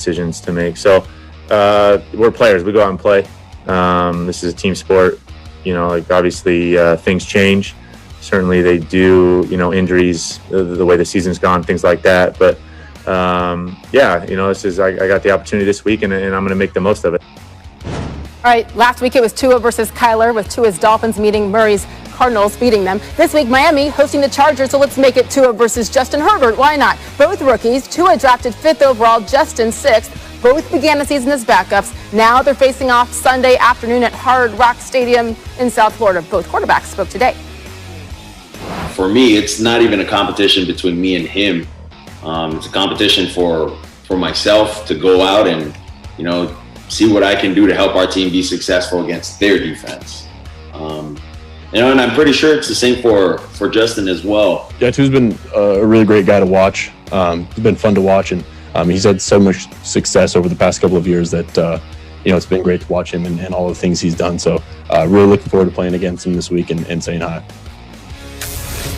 decisions to make. So we're players. We go out and play. This is a team sport. Like obviously things change. Certainly they do, injuries, the way the season's gone, things like that. But this is, I got the opportunity this week and I'm going to make the most of it. All right, last week it was Tua versus Kyler, with Tua's Dolphins meeting Murray's Cardinals, beating them. This week, Miami hosting the Chargers, so let's make it Tua versus Justin Herbert. Why not? Both rookies. Tua drafted 5th overall, Justin 6th. Both began the season as backups. Now they're facing off Sunday afternoon at Hard Rock Stadium in South Florida. Both quarterbacks spoke today. For me, it's not even a competition between me and him. It's a competition for myself to go out and, see what I can do to help our team be successful against their defense. And I'm pretty sure it's the same for Justin as well. Yeah, Tua's been a really great guy to watch. It's been fun to watch, and he's had so much success over the past couple of years that it's been great to watch him and all the things he's done. So really looking forward to playing against him this week and saying hi.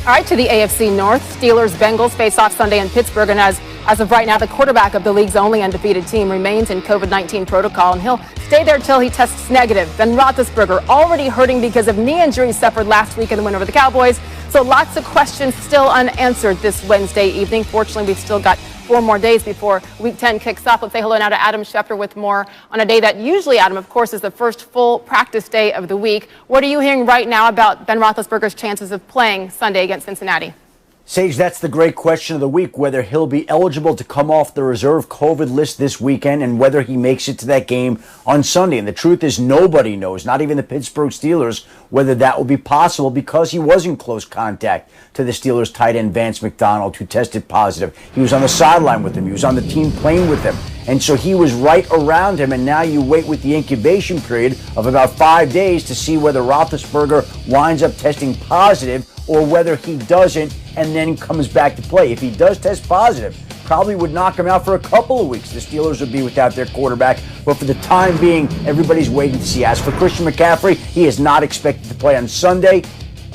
All right, to the AFC North. Steelers-Bengals face off Sunday in Pittsburgh, and as of right now, the quarterback of the league's only undefeated team remains in COVID-19 protocol, and he'll stay there till he tests negative. Ben Roethlisberger already hurting because of knee injuries suffered last week in the win over the Cowboys. So lots of questions still unanswered this Wednesday evening. Fortunately, we've still got 4 more days before Week 10 kicks off. Let's say hello now to Adam Schefter with more on a day that usually, Adam, of course, is the first full practice day of the week. What are you hearing right now about Ben Roethlisberger's chances of playing Sunday against Cincinnati? Sage, that's the great question of the week, whether he'll be eligible to come off the reserve COVID list this weekend and whether he makes it to that game on Sunday. And the truth is nobody knows, not even the Pittsburgh Steelers, whether that will be possible because he was in close contact to the Steelers tight end Vance McDonald, who tested positive. He was on the sideline with him. He was on the team plane with him. And so he was right around him, and now you wait with the incubation period of about 5 days to see whether Roethlisberger winds up testing positive or whether he doesn't and then comes back to play. If he does test positive, probably would knock him out for a couple of weeks. The Steelers would be without their quarterback, but for the time being, everybody's waiting to see. As for Christian McCaffrey, he is not expected to play on Sunday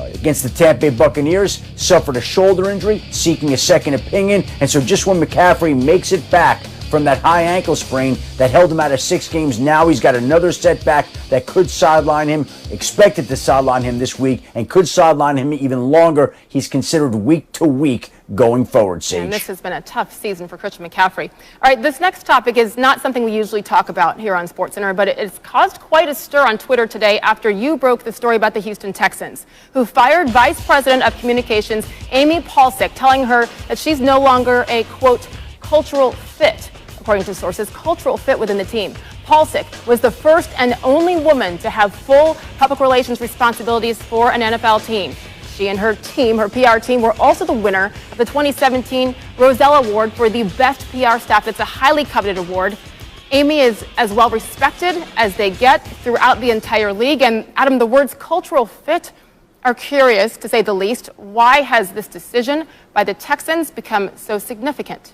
against the Tampa Bay Buccaneers. Suffered a shoulder injury, seeking a second opinion, and so just when McCaffrey makes it back from that high ankle sprain that held him out of 6 games, now he's got another setback that could sideline him, expected to sideline him this week, and could sideline him even longer. He's considered week to week going forward, Sage. And this has been a tough season for Christian McCaffrey. All right, this next topic is not something we usually talk about here on SportsCenter, but it's caused quite a stir on Twitter today after you broke the story about the Houston Texans, who fired Vice President of Communications Amy Palcic, telling her that she's no longer a, quote, cultural fit. According to sources, cultural fit within the team. Palcic was the first and only woman to have full public relations responsibilities for an NFL team. She and her team, her PR team, were also the winner of the 2017 Roselle Award for the best PR staff. It's a highly coveted award. Amy is as well respected as they get throughout the entire league. And Adam, the words cultural fit are curious, to say the least. Why has this decision by the Texans become so significant?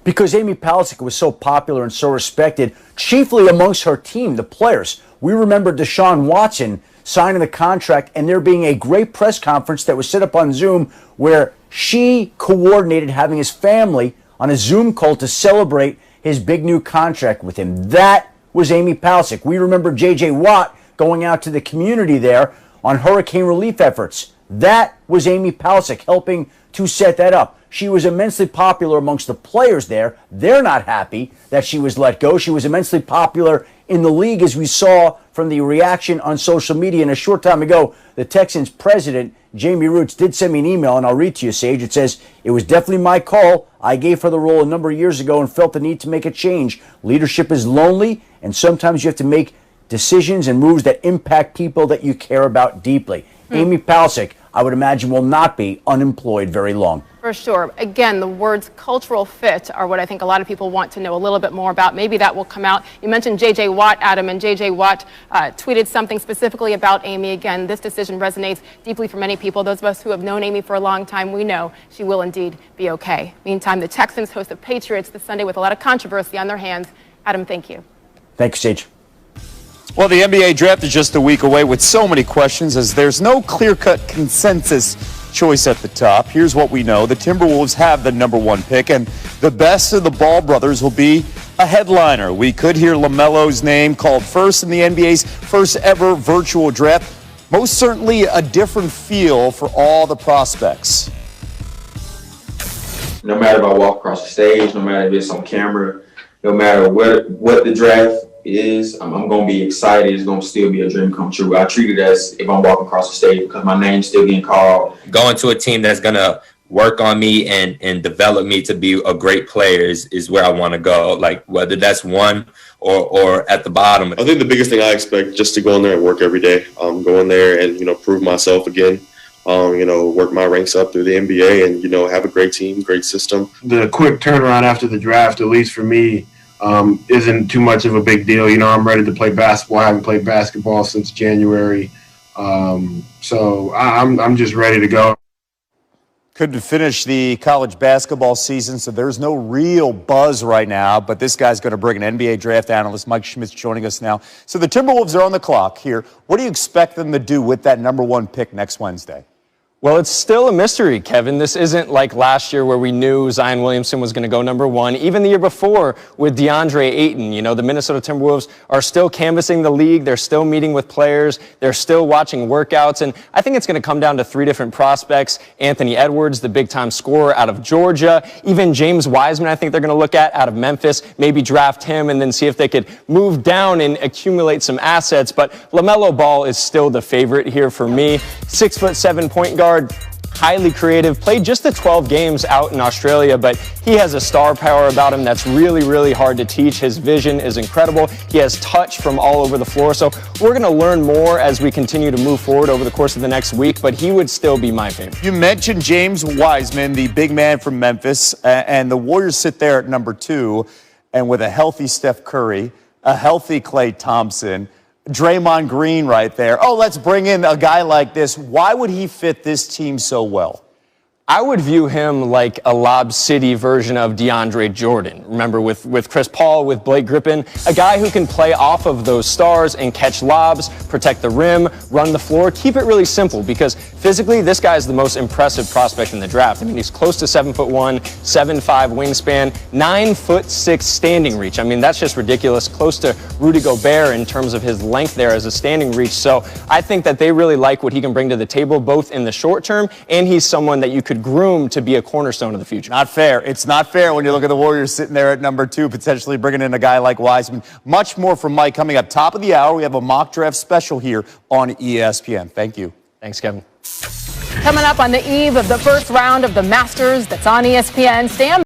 Because Amy Palcic was so popular and so respected, chiefly amongst her team, the players. We remember Deshaun Watson signing the contract and there being a great press conference that was set up on Zoom where she coordinated having his family on a Zoom call to celebrate his big new contract with him. That was Amy Palcic. We remember J.J. Watt going out to the community there on hurricane relief efforts. That was Amy Palcic helping to set that up. She was immensely popular amongst the players there. They're not happy that she was let go. She was immensely popular in the league, as we saw from the reaction on social media. And a short time ago, the Texans president, Jamie Roots, did send me an email, and I'll read to you, Sage. It says, "It was definitely my call. I gave her the role a number of years ago and felt the need to make a change. Leadership is lonely, and sometimes you have to make decisions and moves that impact people that you care about deeply." Amy Palcic, I would imagine, will not be unemployed very long. For sure. Again, the words cultural fit are what I think a lot of people want to know a little bit more about. Maybe that will come out. You mentioned J.J. Watt, Adam, and J.J. Watt tweeted something specifically about Amy. Again, this decision resonates deeply for many people. Those of us who have known Amy for a long time, we know she will indeed be okay. Meantime, the Texans host the Patriots this Sunday with a lot of controversy on their hands. Adam, thank you. Thank you, Sage. Well, the NBA draft is just a week away with so many questions as there's no clear-cut consensus choice at the top. Here's what we know. The Timberwolves have the #1 pick, and the best of the Ball brothers will be a headliner. We could hear LaMelo's name called first in the NBA's first ever virtual draft. Most certainly a different feel for all the prospects. No matter if I walk across the stage, no matter if it's on camera, no matter what the draft is, I'm going to be excited. It's going to still be a dream come true. I treat it as if I'm walking across the stage because my name's still getting called. Going to a team that's going to work on me and develop me to be a great player is where I want to go. Like whether that's one or at the bottom. I think the biggest thing I expect just to go in there and work every day. Go in there and, prove myself again. Work my ranks up through the NBA and, have a great team, great system. The quick turnaround after the draft, at least for me, isn't too much of a big deal. I'm ready to play basketball. I haven't played basketball since January. So I'm just ready to go. Couldn't finish the college basketball season, so there's no real buzz right now, but this guy's going to bring an NBA draft analyst. Mike Schmidt's joining us now. So the Timberwolves are on the clock here. What do you expect them to do with that number 1 pick next Wednesday? Well, it's still a mystery, Kevin. This isn't like last year where we knew Zion Williamson was going to go number 1. Even the year before with DeAndre Ayton, the Minnesota Timberwolves are still canvassing the league. They're still meeting with players. They're still watching workouts. And I think it's going to come down to 3 different prospects. Anthony Edwards, the big-time scorer out of Georgia. Even James Wiseman, I think they're going to look at out of Memphis. Maybe draft him and then see if they could move down and accumulate some assets. But LaMelo Ball is still the favorite here for me. 6'7" point guard. Highly creative, played just the 12 games out in Australia, but he has a star power about him that's really, really hard to teach. His vision is incredible. He has touch from all over the floor. So we're going to learn more as we continue to move forward over the course of the next week, but he would still be my favorite. You mentioned James Wiseman, the big man from Memphis, and the Warriors sit there at number 2, and with a healthy Steph Curry, a healthy Klay Thompson, Draymond Green right there. Oh, let's bring in a guy like this. Why would he fit this team so well? I would view him like a Lob City version of DeAndre Jordan. Remember, with Chris Paul, with Blake Griffin, a guy who can play off of those stars and catch lobs, protect the rim, run the floor, keep it really simple because physically this guy is the most impressive prospect in the draft. I mean, he's close to 7'1", 7'5" wingspan, 9'6" standing reach. I mean, that's just ridiculous. Close to Rudy Gobert in terms of his length there as a standing reach. So I think that they really like what he can bring to the table, both in the short term, and he's someone that you could groom to be a cornerstone of the future. Not fair. It's not fair when you look at the Warriors sitting there at number 2, potentially bringing in a guy like Wiseman. Much more from Mike coming up. Top of the hour, we have a mock draft special here on ESPN. Thank you. Thanks, Kevin. Coming up on the eve of the first round of the Masters that's on ESPN. Stand